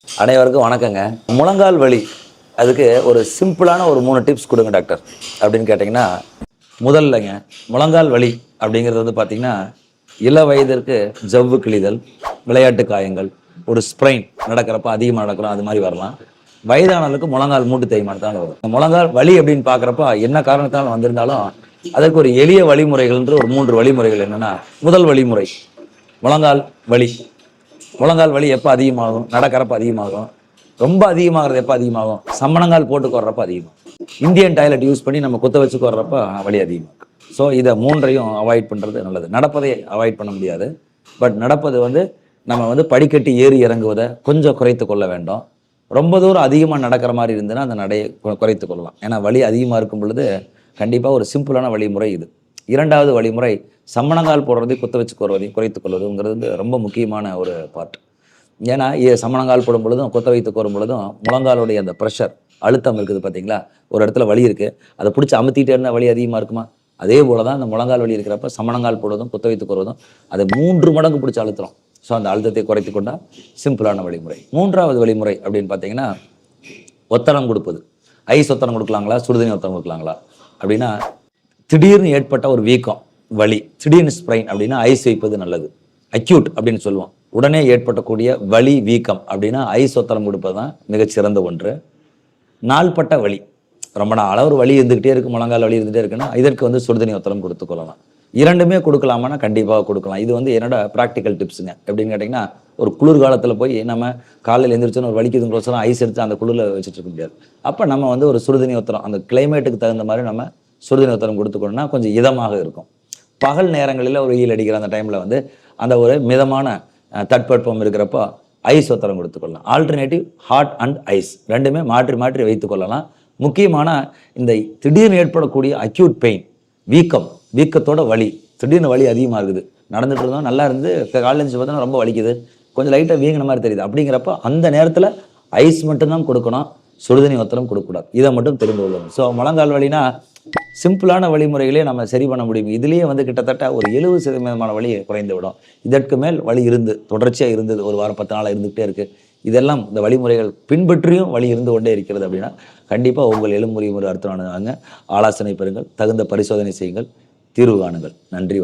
அனைவருக்கும் வணக்கங்க. முழங்கால் வலி அதுக்கு ஒரு சிம்பிளான ஒரு 3 டிப்ஸ் கொடுங்க டாக்டர் அப்படின்னு கேட்டிங்கன்னா, முதல்லங்க முழங்கால் வலி அப்படிங்கிறது வந்து பார்த்திங்கன்னா, இள வயதிற்கு ஜவ்வு கிழிதல், விளையாட்டு காயங்கள், ஒரு ஸ்ப்ரெயின் நடக்கிறப்ப அதிகமாக நடக்கிறோம் அது மாதிரி வரலாம். வயதானவர்களுக்கு முழங்கால் மூட்டு தேய்மானத்தால் வரும். இந்த முழங்கால் வலி அப்படின்னு பார்க்குறப்ப என்ன காரணத்தால் வந்திருந்தாலும் அதற்கு ஒரு எளிய வழிமுறைகள்ன்ற ஒரு 3 வழிமுறைகள் என்னென்னா, முதல் வழிமுறை முழங்கால் வலி. முழங்கால் வலி எப்போ அதிகமாகும்? நடக்கிறப்ப அதிகமாகும். ரொம்ப அதிகமாகிறது எப்போ அதிகமாகும்? சம்மணங்கால் போட்டு கொர்றப்ப அதிகமாகும். இந்தியன் டாய்லெட் யூஸ் பண்ணி நம்ம குத்த வச்சு கொர்றப்ப வலி அதிகமாகும். ஸோ இதை 3ஐயும் அவாய்ட் பண்ணுறது நல்லது. நடப்பதை அவாய்ட் பண்ண முடியாது. பட் நடப்பது வந்து நம்ம வந்து படிக்கட்டி ஏறி இறங்குவதை கொஞ்சம் குறைத்து கொள்ள வேண்டும். ரொம்ப தூரம் அதிகமாக நடக்கிற மாதிரி இருந்ததுன்னா அந்த நடையை குறைத்து கொள்ளலாம். ஏன்னா வலி அதிகமாக இருக்கும் பொழுது கண்டிப்பாக ஒரு சிம்பிளான வழிமுறை இது. 2வது வழிமுறை சம்மணங்கால் போடுறதை குத்த வச்சு கொள்வதையும் குறைத்து கொள்வதுங்கிறது வந்து ரொம்ப முக்கியமான ஒரு பார்ட். ஏன்னா சம்மணங்கால் போடும் பொழுதும் குத்த வைத்து கோரும் பொழுதும் முழங்காலுடைய அந்த ப்ரெஷர் அழுத்தம் இருக்குது பார்த்தீங்களா, ஒரு இடத்துல வலி இருக்குது, அதை பிடிச்சி அமுத்திட்டே இருந்தால் வலி அதிகமாக இருக்குமா? அதே போல தான் அந்த முழங்கால் வலி இருக்கிறப்ப சம்மணங்கால் போடுவதும் குத்த வைத்து கோருவதும் அதை 3 மடங்கு பிடிச்சி அழுத்துறோம். ஸோ அந்த அழுத்தத்தை குறைத்து கொண்டால் சிம்பிளான வழிமுறை. 3வது வழிமுறை அப்படின்னு பார்த்தீங்கன்னா, ஒத்தடம் கொடுப்பது. ஐஸ் ஒத்தடம் கொடுக்கலாங்களா, சுடுதண்ணி ஒத்தடம் கொடுக்கலாங்களா அப்படின்னா, திடீர்னு ஏற்பட்ட ஒரு வீக்கம், வலி, திடீர்னு ஸ்ப்ரெயின் அப்படின்னா ஐஸ் வைப்பது நல்லது. அக்யூட் அப்படின்னு சொல்லுவோம். உடனே ஏற்படக்கூடிய வலி வீக்கம் அப்படின்னா ஐஸ் ஒத்தடம் கொடுப்பது தான் மிகச்சிறந்த ஒன்று. நாள்பட்ட வலி, ரொம்ப நாள் ஒரு வலி இருந்துகிட்டே இருக்கு, முழங்கால் வலி இருந்துகிட்டே இருக்குன்னா இதற்கு வந்து சுடுதண்ணி ஒத்தடம் கொடுத்து கொள்ளலாம். 2மே கொடுக்கலாமான்னா கண்டிப்பாக கொடுக்கலாம். இது வந்து என்னோட ப்ராக்டிக்கல் டிப்ஸுங்க. எப்படின்னு கேட்டிங்கன்னா, ஒரு குளிர் காலத்தில் போய் நம்ம காலையில் எழுந்திரிச்சோன்னு ஒரு வலிக்குதுங்கிறோசரம் ஐஸ் எடுத்து அந்த குளிரில் வச்சுட்டு இருக்க முடியாது. அப்போ நம்ம வந்து ஒரு சுடுதண்ணி ஒத்தடம் அந்த கிளைமேட்டுக்கு தகுந்த மாதிரி நம்ம சுடுதண்ணி ஒத்தடம் கொடுத்துக்கணும்னா கொஞ்சம் இதமாக இருக்கும். பகல் நேரங்களில் ஒரு வெயில் அடிக்கிற அந்த டைமில் வந்து அந்த ஒரு மிதமான தட்பட்பம் இருக்கிறப்போ ஐஸ் ஒத்தடம் கொடுத்துக்கொள்ளலாம். ஆல்டர்னேட்டிவ் ஹாட் அண்ட் ஐஸ் 2மே மாற்றி மாற்றி வைத்துக்கொள்ளலாம். முக்கியமான இந்த திடீர்னு ஏற்படக்கூடிய அக்யூட் பெயின், வீக்கத்தோட வலி, திடீர்னு வலி அதிகமாக இருக்குது, நடந்துட்டு இருந்தோம் நல்லா இருந்து காலையில் எழுந்து பார்த்தோன்னா ரொம்ப வலிக்குது, கொஞ்சம் லைட்டாக வீங்கின மாதிரி தெரியுது அப்படிங்கிறப்ப அந்த நேரத்தில் ஐஸ் மட்டும்தான் கொடுக்கணும், சுடுதண்ணி ஒத்தடம் கொடுக்கக்கூடாது. இதை மட்டும் தெரிந்து கொள்ளணும். ஸோ முழங்கால் வலினா சிம்பிளான வழிமுறைகளே நம்ம சரி பண்ண முடியும். இதுலேயே வந்து கிட்டத்தட்ட ஒரு 70% வலி குறைந்து விடும். இதற்கு மேல் வலி தொடர்ச்சியாக இருந்தது, ஒரு வாரம் 10 நாளாக இருந்துகிட்டே இருக்குது, இதெல்லாம் இந்த வழிமுறைகள் பின்பற்றியும் வலி இருந்து கொண்டே இருக்கிறது அப்படின்னா கண்டிப்பாக உங்கள் எலும்புமுறை அர்த்தமானதாங்க. ஆலோசனை பெறுங்கள், தகுந்த பரிசோதனை செய்யுங்கள், தீர்வு காணுங்கள். நன்றி.